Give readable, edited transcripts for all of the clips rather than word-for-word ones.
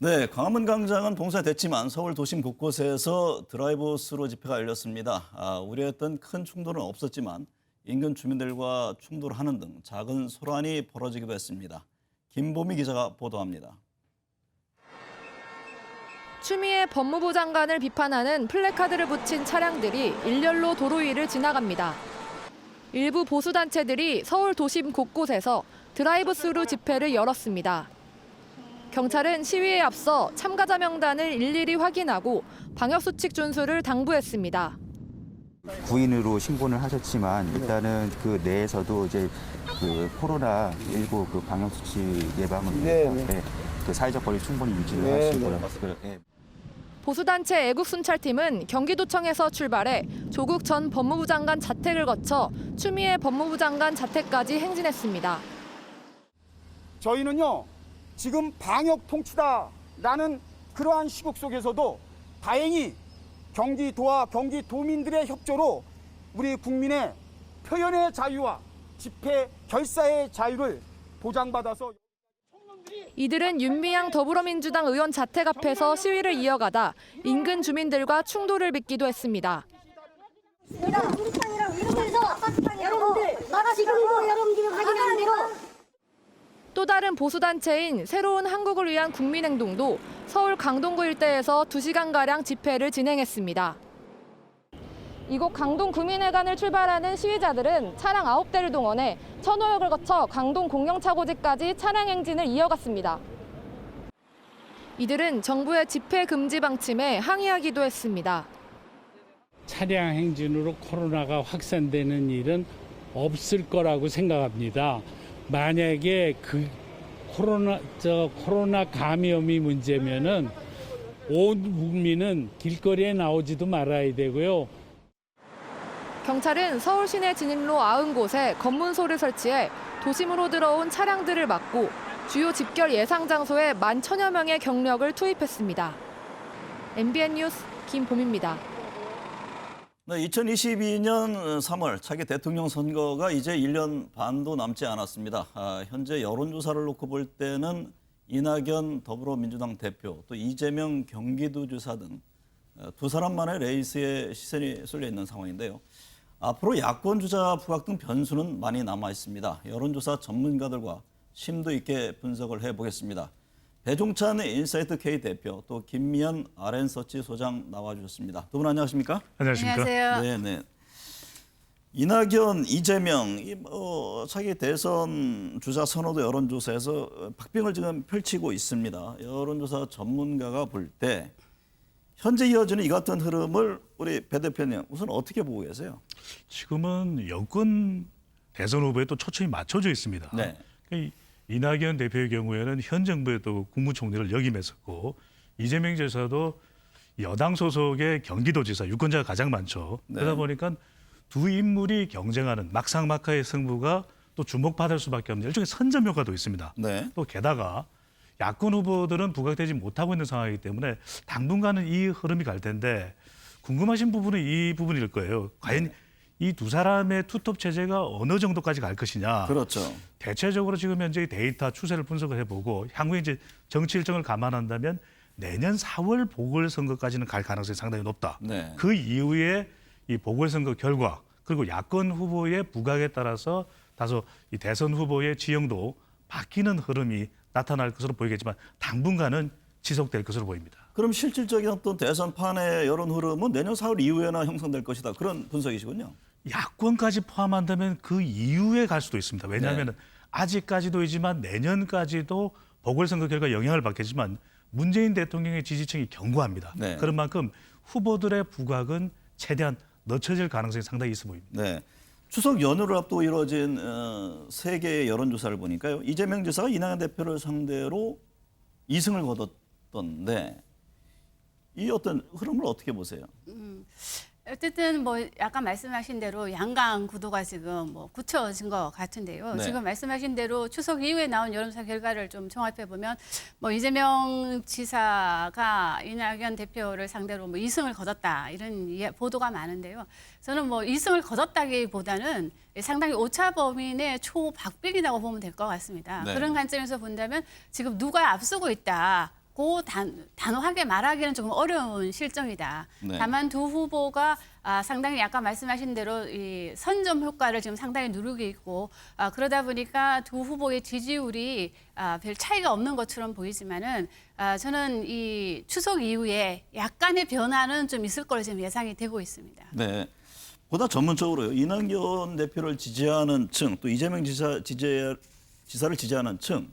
네, 광화문 광장은 봉쇄됐지만 서울 도심 곳곳에서 드라이브 스루 집회가 열렸습니다. 우려했던 큰 충돌은 없었지만 인근 주민들과 충돌하는 등 작은 소란이 벌어지기도 했습니다. 김보미 기자가 보도합니다. 추미애 법무부 장관을 비판하는 플래카드를 붙인 차량들이 일렬로 도로 위를 지나갑니다. 일부 보수단체들이 서울 도심 곳곳에서 드라이브 스루 집회를 열었습니다. 경찰은 시위에 앞서 참가자 명단을 일일이 확인하고 방역수칙 준수를 당부했습니다. 구인으로 신고를 하셨지만 일단은 그 내에서도 이제 그 코로나19 그 방역수칙 예방을 위해서 그 사회적 거리 충분히 유지를 하시고요. 보수단체 애국순찰팀은 경기도청에서 출발해 조국 전 법무부 장관 자택을 거쳐 추미애 법무부 장관 자택까지 행진했습니다. 저희는요, 지금 방역 통치다라는 그러한 시국 속에서도 다행히 경기도와 경기도민들의 협조로 우리 국민의 표현의 자유와 집회 결사의 자유를 보장받아서 이들은 윤미향 더불어민주당 의원 자택 앞에서 시위를 이어가다 인근 주민들과 충돌을 빚기도 했습니다. 여러분들 지금도 여러분들이 확인하는 대로 또 다른 보수단체인 새로운 한국을 위한 국민행동도 서울 강동구 일대에서 2시간가량 집회를 진행했습니다. 이곳 강동 구민회관을 출발하는 시위자들은 차량 9대를 동원해 천호역을 거쳐 강동 공영차고지까지 차량 행진을 이어갔습니다. 이들은 정부의 집회 금지 방침에 항의하기도 했습니다. 차량 행진으로 코로나가 확산되는 일은 없을 거라고 생각합니다. 만약에 그 코로나 감염이 문제면은 온 국민은 길거리에 나오지도 말아야 되고요. 경찰은 서울 시내 진입로 90곳에 검문소를 설치해 도심으로 들어온 차량들을 막고 주요 집결 예상 장소에 11,000여 명의 경력을 투입했습니다. MBN 뉴스 김봄입니다. 네, 2022년 3월 차기 대통령 선거가 이제 1년 반도 남지 않았습니다. 현재 여론조사를 놓고 볼 때는 이낙연 더불어민주당 대표, 또 이재명 경기도지사 등 두 사람만의 레이스에 시선이 쏠려 있는 상황인데요. 앞으로 야권 주자 부각 등 변수는 많이 남아 있습니다. 여론조사 전문가들과 심도 있게 분석을 해보겠습니다. 배종찬 인사이트 K 대표, 또 김미연 RN서치 소장 나와주셨습니다. 두 분 안녕하십니까? 안녕하십니까? 안녕하세요. 네네. 이낙연, 이재명, 차기 대선 주자 선호도 여론조사에서 박빙을 지금 펼치고 있습니다. 여론조사 전문가가 볼 때 현재 이어지는 이 같은 흐름을 우리 배 대표님 우선 어떻게 보고 계세요? 지금은 여권 대선 후보에 또 초점이 맞춰져 있습니다. 네. 그러니까 이낙연 대표의 경우에는 현 정부의 또 국무총리를 역임했었고 이재명 지사도 여당 소속의 경기도지사 유권자가 가장 많죠. 네. 그러다 보니까 두 인물이 경쟁하는 막상막하의 승부가 또 주목받을 수밖에 없는 일종의 선점 효과도 있습니다. 네. 또 게다가 야권 후보들은 부각되지 못하고 있는 상황이기 때문에 당분간은 이 흐름이 갈 텐데 궁금하신 부분은 이 부분일 거예요. 과연 이 두 사람의 투톱 체제가 어느 정도까지 갈 것이냐. 그렇죠. 대체적으로 지금 현재 데이터 추세를 분석을 해보고 향후에 이제 정치 일정을 감안한다면 내년 4월 보궐선거까지는 갈 가능성이 상당히 높다. 네. 그 이후에 이 보궐선거 결과 그리고 야권 후보의 부각에 따라서 다소 이 대선 후보의 지형도 바뀌는 흐름이 나타날 것으로 보이겠지만 당분간은 지속될 것으로 보입니다. 그럼 실질적인 어떤 대선판의 여론 흐름은 내년 4월 이후에나 형성될 것이다. 그런 분석이시군요. 야권까지 포함한다면 그 이후에 갈 수도 있습니다. 왜냐하면 네. 아직까지도이지만 내년까지도 보궐선거 결과 영향을 받겠지만 문재인 대통령의 지지층이 견고합니다. 네. 그런 만큼 후보들의 부각은 최대한 늦춰질 가능성이 상당히 있어 보입니다. 네. 추석 연휴를 앞두고 이루어진 세 개의 여론조사를 보니까요. 이재명 지사가 이낙연 대표를 상대로 2승을 거뒀던데 이 어떤 흐름을 어떻게 보세요? 어쨌든 뭐 약간 말씀하신 대로 양강 구도가 지금 뭐 굳혀진 것 같은데요. 네. 지금 말씀하신 대로 추석 이후에 나온 여론조사 결과를 좀 종합해 보면 뭐 이재명 지사가 이낙연 대표를 상대로 뭐 2승을 거뒀다 이런 보도가 많은데요. 저는 뭐 2승을 거뒀다기보다는 상당히 오차 범인의 초박빙이라고 보면 될 것 같습니다. 네. 그런 관점에서 본다면 지금 누가 앞서고 있다. 단호하게 말하기는 조금 어려운 실정이다. 네. 다만 두 후보가 상당히 아까 말씀하신 대로 이 선점 효과를 지금 상당히 누르고 있고 그러다 보니까 두 후보의 지지율이 별 차이가 없는 것처럼 보이지만은 저는 이 추석 이후에 약간의 변화는 좀 있을 거로 지금 예상이 되고 있습니다. 네. 보다 전문적으로요. 이낙연 대표를 지지하는 층, 또 이재명 지사를 지지하는 층,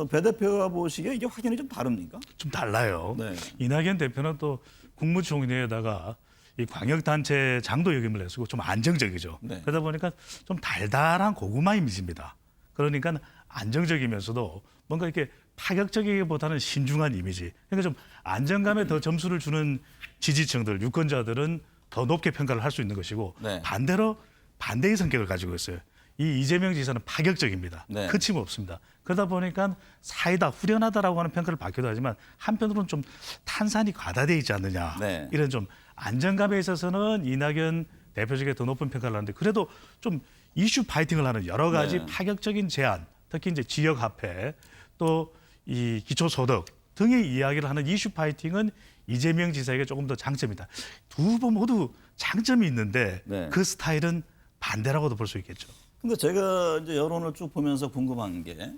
배 대표가 보시기에 이게 확연히 좀 다릅니까? 좀 달라요. 네. 이낙연 대표는 또 국무총리에다가 이 광역단체 장도 역임을 했고 좀 안정적이죠. 네. 그러다 보니까 좀 달달한 고구마 이미지입니다. 그러니까 안정적이면서도 뭔가 이렇게 파격적이기보다는 신중한 이미지. 그러니까 좀 안정감에 더 점수를 주는 지지층들, 유권자들은 더 높게 평가를 할 수 있는 것이고 네. 반대로 반대의 성격을 가지고 있어요. 이 이재명 지사는 파격적입니다. 네. 거침없습니다. 그러다 보니까 사이다, 후련하다라고 하는 평가를 받기도 하지만 한편으로는 좀 탄산이 과다되어 있지 않느냐. 네. 이런 좀 안정감에 있어서는 이낙연 대표 쪽에 더 높은 평가를 하는데 그래도 좀 이슈 파이팅을 하는 여러 가지 네. 파격적인 제안, 특히 이제 지역 화폐 또 이 기초소득 등의 이야기를 하는 이슈 파이팅은 이재명 지사에게 조금 더 장점이다. 두 후보 모두 장점이 있는데 네. 그 스타일은 반대라고도 볼 수 있겠죠. 근데 제가 이제 여론을 쭉 보면서 궁금한 게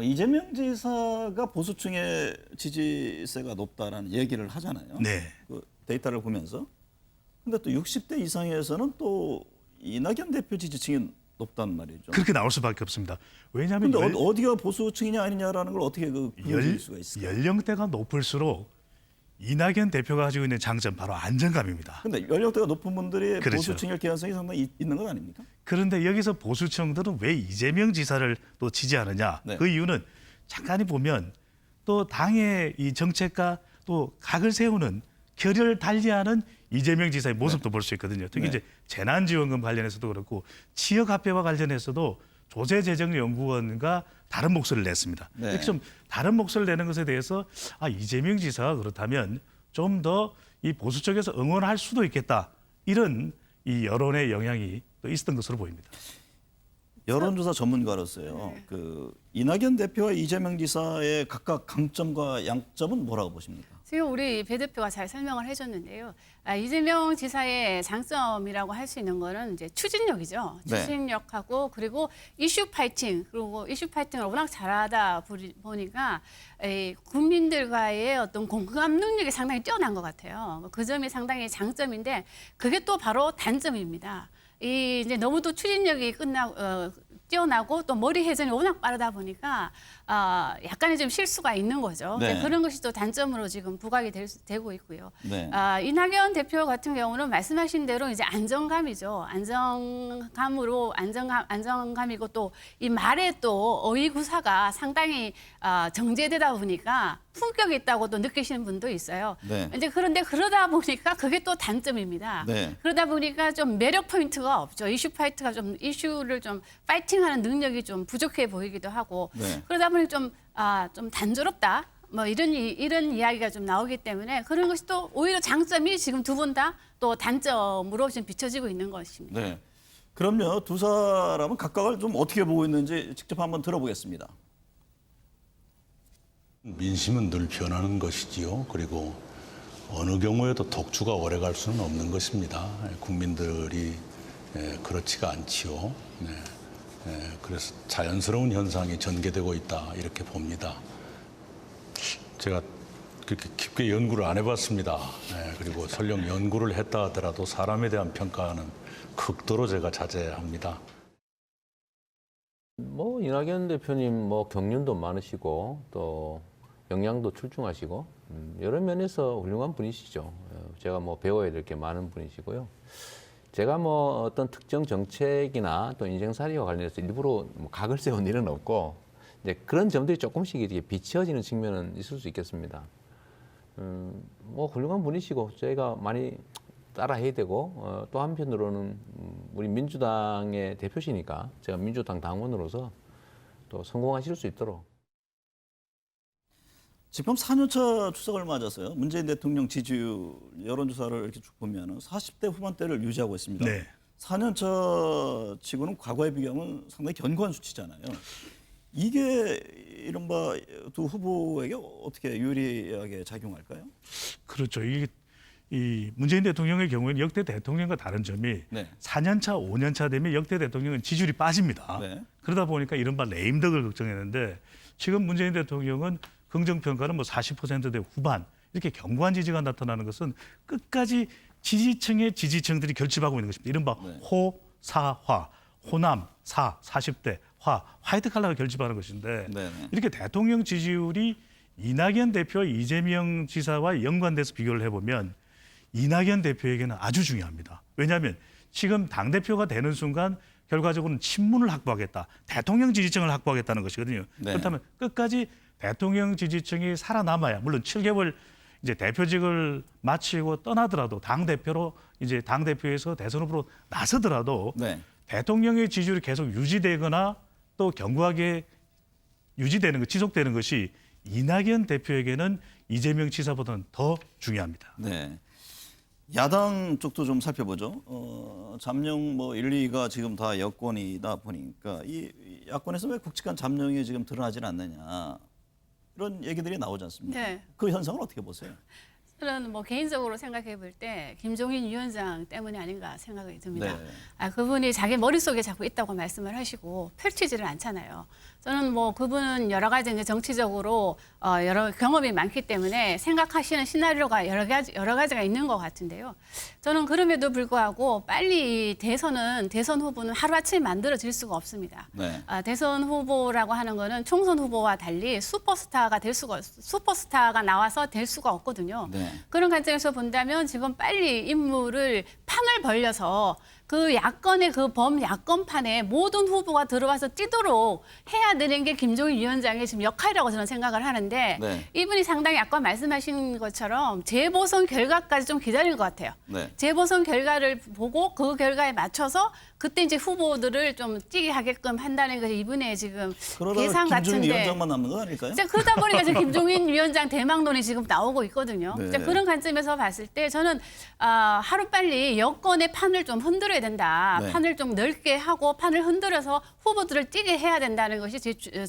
이재명 지사가 보수층의 지지세가 높다라는 얘기를 하잖아요. 네. 그 데이터를 보면서. 근데 또 60대 이상에서는 또 이낙연 대표 지지층이 높단 말이죠. 그렇게 나올 수밖에 없습니다. 왜냐하면 근데 어디가 보수층이냐 아니냐라는 걸 어떻게 구분할 수가 있을까요? 연령대가 높을수록 이낙연 대표가 가지고 있는 장점 바로 안정감입니다. 근데 연령대가 높은 분들이 그렇죠. 보수층일 가능성이 상당히 있는 건 아닙니까? 그런데 여기서 보수층들은 왜 이재명 지사를 또 지지하느냐? 네. 그 이유는 잠깐이 보면 또 당의 이 정책과 또 각을 세우는 결을 달리하는 이재명 지사의 모습도 볼 수 있거든요. 특히 네. 이제 재난지원금 관련해서도 그렇고 지역화폐와 관련해서도 조세재정연구원과 다른 목소리를 냈습니다. 네. 이렇게 좀 다른 목소리를 내는 것에 대해서 이재명 지사가 그렇다면 좀 더 이 보수 쪽에서 응원할 수도 있겠다. 이런 이 여론의 영향이 또 있었던 것으로 보입니다. 여론조사 전문가로서요. 그 이낙연 대표와 이재명 지사의 각각 강점과 양점은 뭐라고 보십니까? 지금 우리 배 대표가 잘 설명을 해줬는데요. 이재명 지사의 장점이라고 할 수 있는 거는 이제 추진력이죠. 네. 추진력하고 그리고 이슈 파이팅 그리고 이슈 파이팅을 워낙 잘하다 보니까 국민들과의 어떤 공감 능력이 상당히 뛰어난 것 같아요. 그 점이 상당히 장점인데 그게 또 바로 단점입니다. 이 이제 너무도 추진력이 뛰어나고 또 머리 회전이 워낙 빠르다 보니까 약간의 좀 실수가 있는 거죠. 네. 그런 것이 또 단점으로 지금 부각이 되고 있고요. 네. 이낙연 대표 같은 경우는 말씀하신 대로 이제 안정감이죠. 안정감이고 또 이 말에 또 어휘 구사가 상당히 정제되다 보니까 품격이 있다고 또 느끼시는 분도 있어요. 네. 이제 그런데 그러다 보니까 그게 또 단점입니다. 네. 그러다 보니까 좀 매력 포인트가 없죠. 이슈를 좀 파이팅하는 능력이 좀 부족해 보이기도 하고 네. 그러다 보니 좀 단조롭다. 뭐 이런 이야기가 좀 나오기 때문에 그런 것이 또 오히려 장점이 지금 두 분 다 또 단점으로 지금 비춰지고 있는 것입니다. 네. 그럼요. 두 사람은 각각을 좀 어떻게 보고 있는지 직접 한번 들어보겠습니다. 민심은 늘 변하는 것이지요. 그리고 어느 경우에도 독주가 오래 갈 수는 없는 것입니다. 국민들이 그렇지가 않지요. 그래서 자연스러운 현상이 전개되고 있다 이렇게 봅니다. 제가 그렇게 깊게 연구를 안 해봤습니다. 그리고 설령 연구를 했다 하더라도 사람에 대한 평가는 극도로 제가 자제합니다. 뭐 이낙연 대표님 뭐 경륜도 많으시고 또 역량도 출중하시고 여러 면에서 훌륭한 분이시죠. 제가 뭐 배워야 될 게 많은 분이시고요. 제가 뭐 어떤 특정 정책이나 또 인생살이와 관련해서 일부러 뭐 각을 세운 일은 없고 이제 그런 점들이 조금씩 이렇게 비춰지는 측면은 있을 수 있겠습니다. 뭐 훌륭한 분이시고 저희가 많이 따라해야 되고 또 한편으로는 우리 민주당의 대표시니까 제가 민주당 당원으로서 또 성공하실 수 있도록. 지금 4년차 추석을 맞아서요. 문재인 대통령 지지율 여론조사를 이렇게 쭉 보면 40대 후반대를 유지하고 있습니다. 네. 4년차 치고는 과거에 비교하면 상당히 견고한 수치잖아요. 이게 이른바 두 후보에게 어떻게 유리하게 작용할까요? 그렇죠. 이 문재인 대통령의 경우에는 역대 대통령과 다른 점이 네. 4년차, 5년차 되면 역대 대통령은 지지율이 빠집니다. 네. 그러다 보니까 이른바 레임덕을 걱정했는데 지금 문재인 대통령은 긍정평가는 뭐 40%대 후반 이렇게 견고한 지지가 나타나는 것은 끝까지 지지층의 지지층들이 결집하고 있는 것입니다. 이른바 네. 호, 사, 화, 호남, 40대, 화이트 칼라가 결집하는 것인데 네네. 이렇게 대통령 지지율이 이낙연 대표와 이재명 지사와 연관돼서 비교를 해보면 이낙연 대표에게는 아주 중요합니다. 왜냐하면 지금 당대표가 되는 순간 결과적으로는 친문을 확보하겠다. 대통령 지지층을 확보하겠다는 것이거든요. 네. 그렇다면 끝까지 대통령 지지층이 살아남아야 물론 7개월 이제 대표직을 마치고 떠나더라도 당대표에서 대선 후보로 나서더라도 네. 대통령의 지지율이 계속 유지되거나 또 견고하게 유지되는 것, 지속되는 것이 이낙연 대표에게는 이재명 지사보다는 더 중요합니다. 네. 야당 쪽도 좀 살펴보죠. 잠룡 뭐 1, 2가 지금 다 여권이다 보니까 이 야권에서 왜 굵직한 잠룡이 지금 드러나질 않느냐 이런 얘기들이 나오지 않습니까? 네. 그 현상을 어떻게 보세요? 저는 뭐 개인적으로 생각해 볼 때 김종인 위원장 때문이 아닌가 생각이 듭니다. 네. 그분이 자기 머릿속에 자꾸 있다고 말씀을 하시고 펼치지를 않잖아요. 저는 뭐 그분은 여러 가지 이제 정치적으로 여러 경험이 많기 때문에 생각하시는 시나리오가 여러 가지가 있는 것 같은데요. 저는 그럼에도 불구하고 빨리 대선 후보는 하루아침에 만들어질 수가 없습니다. 네. 대선 후보라고 하는 거는 총선 후보와 달리 슈퍼스타가 나와서 될 수가 없거든요. 네. 그런 관점에서 본다면 지금 빨리 인물을 판을 벌려서 그 야권의 그 범야권판에 모든 후보가 들어와서 뛰도록 해야 되는 게 김종인 위원장의 지금 역할이라고 저는 생각을 하는데 네. 이분이 상당히 아까 말씀하신 것처럼 재보선 결과까지 좀 기다린 것 같아요. 네. 재보선 결과를 보고 그 결과에 맞춰서 그때 이제 후보들을 좀 뛰게 하게끔 한다는 것이 이분의 지금 그러다가 계산 김종인 같은데. 위원장만 남는 거 아닐까요? 진짜 그러다 보니까 지금 김종인 위원장 대망론이 지금 나오고 있거든요. 네. 진짜 그런 관점에서 봤을 때 저는 하루빨리 여권의 판을 좀 흔들어야 된다. 네. 판을 좀 넓게 하고 판을 흔들어서 후보들을 뛰게 해야 된다는 것이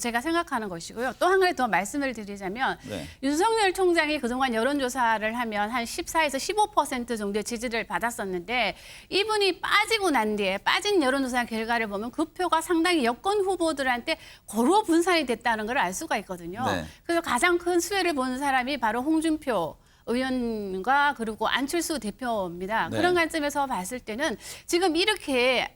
제가 생각하는 것이고요. 또 한 가지 더 말씀을 드리자면 네. 윤석열 총장이 그동안 여론조사를 하면 한 14에서 15% 정도의 지지를 받았었는데 이분이 빠지고 난 뒤에 빠진 여론조사 결과를 보면 그 표가 상당히 여권 후보들한테 고루 분산이 됐다는 걸 알 수가 있거든요. 네. 그래서 가장 큰 수혜를 보는 사람이 바로 홍준표 의원과 그리고 안철수 대표입니다. 네. 그런 관점에서 봤을 때는 지금 이렇게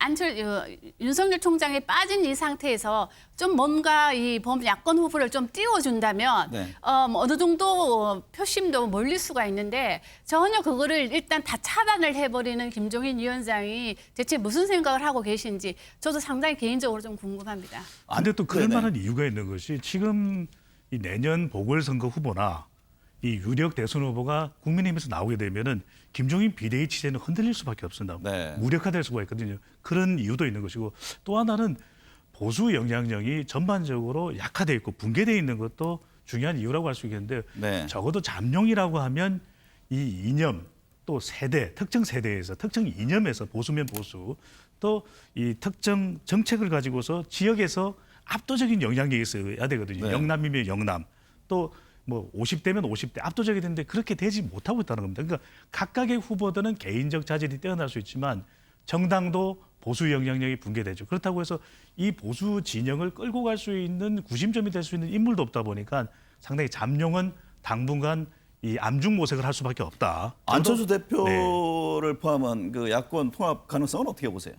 윤석열 총장이 빠진 이 상태에서 좀 뭔가 이 범야권 후보를 좀 띄워준다면 네. 어느 정도 표심도 몰릴 수가 있는데 전혀 그거를 일단 다 차단을 해버리는 김종인 위원장이 대체 무슨 생각을 하고 계신지 저도 상당히 개인적으로 좀 궁금합니다. 근데 또 그럴 네네. 만한 이유가 있는 것이 지금 이 내년 보궐선거 후보나 이 유력 대선 후보가 국민의힘에서 나오게 되면은 김종인 비대위 체제는 흔들릴 수밖에 없습니다. 네. 무력화될 수가 있거든요. 그런 이유도 있는 것이고 또 하나는 보수 영향력이 전반적으로 약화돼 있고 붕괴돼 있는 것도 중요한 이유라고 할 수 있겠는데 네. 적어도 잠룡이라고 하면 이 이념 또 세대 특정 세대에서 특정 이념에서 보수면 보수 또 이 특정 정책을 가지고서 지역에서 압도적인 영향력이 있어야 되거든요. 네. 영남이면 영남 또 뭐 50대면 50대 압도적이 되는데 그렇게 되지 못하고 있다는 겁니다. 그러니까 각각의 후보들은 개인적 자질이 뛰어날 수 있지만 정당도 보수 영향력이 붕괴되죠. 그렇다고 해서 이 보수 진영을 끌고 갈 수 있는 구심점이 될 수 있는 인물도 없다 보니까 상당히 잠룡은 당분간 이 암중모색을 할 수밖에 없다. 안철수 네. 대표를 포함한 그 야권 통합 가능성은 어떻게 보세요?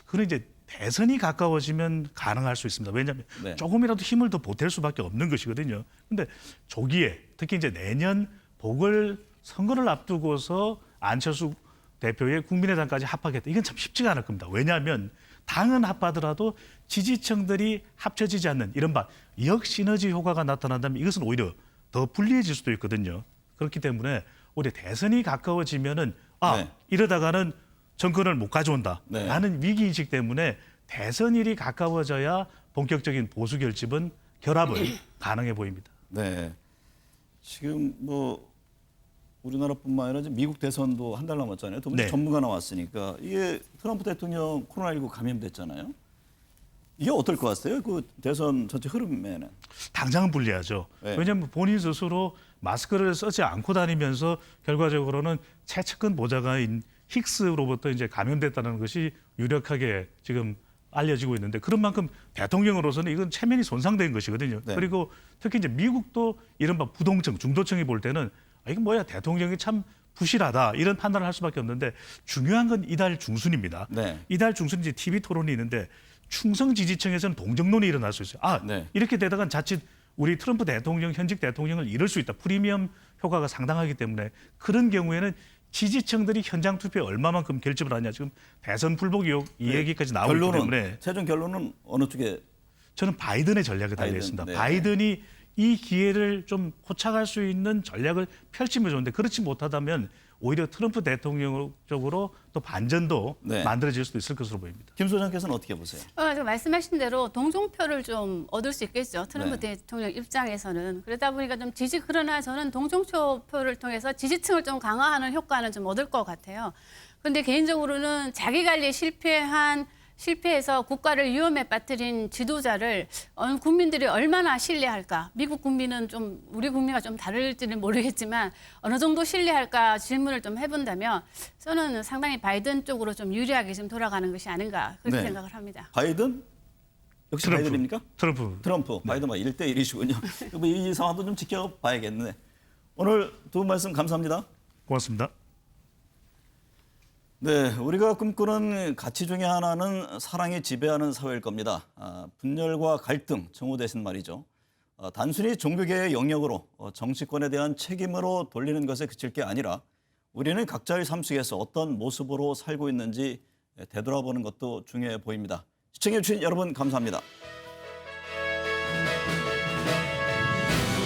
그는 이제 대선이 가까워지면 가능할 수 있습니다. 왜냐하면 네. 조금이라도 힘을 더 보탤 수밖에 없는 것이거든요. 근데 조기에 특히 이제 내년 보궐선거를 앞두고서 안철수 대표의 국민의당까지 합하겠다. 이건 참 쉽지가 않을 겁니다. 왜냐하면 당은 합하더라도 지지층들이 합쳐지지 않는 이른바 역시너지 효과가 나타난다면 이것은 오히려 더 불리해질 수도 있거든요. 그렇기 때문에 오히려 대선이 가까워지면은 네. 이러다가는 정권을 못 가져온다. 네. 라는 위기인식 때문에 대선일이 가까워져야 본격적인 보수 결합은 가능해 보입니다. 네. 지금 뭐 우리나라뿐만 아니라 지금 미국 대선도 한 달 남았잖아요. 두 분이 네. 전문가 나왔으니까 이게 트럼프 대통령 코로나19 감염됐잖아요. 이게 어떨 것 같아요? 그 대선 전체 흐름에는. 당장은 불리하죠. 네. 왜냐하면 본인 스스로 마스크를 쓰지 않고 다니면서 결과적으로는 최측근 보좌관인 힉스로부터 이제 감염됐다는 것이 유력하게 지금 알려지고 있는데 그런 만큼 대통령으로서는 이건 체면이 손상된 것이거든요. 네. 그리고 특히 이제 미국도 이른바 부동층, 중도층이 볼 때는 이건 뭐야 대통령이 참 부실하다 이런 판단을 할 수밖에 없는데 중요한 건 이달 중순입니다. 네. 이달 중순 이제 TV 토론이 있는데 충성 지지층에서는 동정론이 일어날 수 있어요. 네. 이렇게 되다간 자칫 우리 트럼프 대통령 현직 대통령을 잃을 수 있다. 프리미엄 효과가 상당하기 때문에 그런 경우에는 지지층들이 현장 투표에 얼마만큼 결집을 하냐. 지금 대선 불복 의혹 이 네. 얘기까지 나오기 때문에 최종 결론은 어느 쪽에? 저는 바이든의 전략에 달려 있습니다. 네. 바이든이 이 기회를 좀 포착할 수 있는 전략을 펼치면 좋은데 그렇지 못하다면 오히려 트럼프 대통령 쪽으로 또 반전도 네. 만들어질 수도 있을 것으로 보입니다. 김 소장께서는 어떻게 보세요? 말씀하신 대로 동정표를 좀 얻을 수 있겠죠. 트럼프 네. 대통령 입장에서는. 그러다 보니까 좀 그러나 저는 동정표를 통해서 지지층을 좀 강화하는 효과는 좀 얻을 것 같아요. 그런데 개인적으로는 자기 관리에 실패해서 국가를 위험에 빠뜨린 지도자를 국민들이 얼마나 신뢰할까? 미국 국민은 좀 우리 국민과 좀 다를지는 모르겠지만 어느 정도 신뢰할까 질문을 좀 해본다면 저는 상당히 바이든 쪽으로 좀 유리하게 지금 돌아가는 것이 아닌가 그렇게 네. 생각을 합니다. 바이든? 역시 트럼프. 바이든입니까? 트럼프. 바이든과 1대1이시군요. 이 상황도 좀 지켜봐야겠네. 오늘 두 분 말씀 감사합니다. 고맙습니다. 네, 우리가 꿈꾸는 가치 중에 하나는 사랑이 지배하는 사회일 겁니다. 분열과 갈등, 정오 대신 말이죠. 단순히 종교계의 영역으로 정치권에 대한 책임으로 돌리는 것에 그칠 게 아니라 우리는 각자의 삶 속에서 어떤 모습으로 살고 있는지 되돌아보는 것도 중요해 보입니다. 시청해주신 여러분 감사합니다.